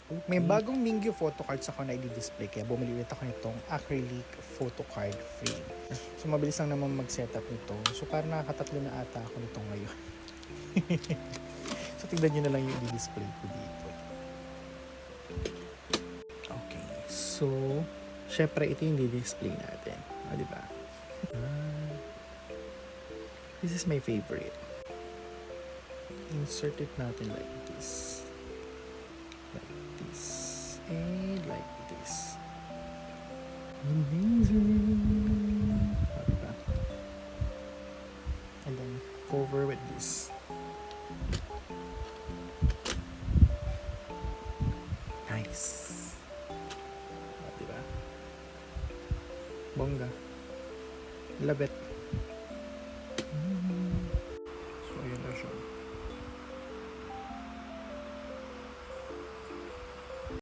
May bagong Mingyu photo cards ako na i-display kaya bumili ulit ako nitong acrylic photo card frame. So mabilis lang naman mag-setup nito. So parang nakakatatlo na ata ako nito ngayon. So tignan nyo na lang yung i-display ko dito. Okay, so syempre ito yung i-display natin. O, diba? This is my favorite. Insert it natin like this. Like this. And like this. Amazing! Diba? And then cover with this. Nice. Diba? Bongga. Love it.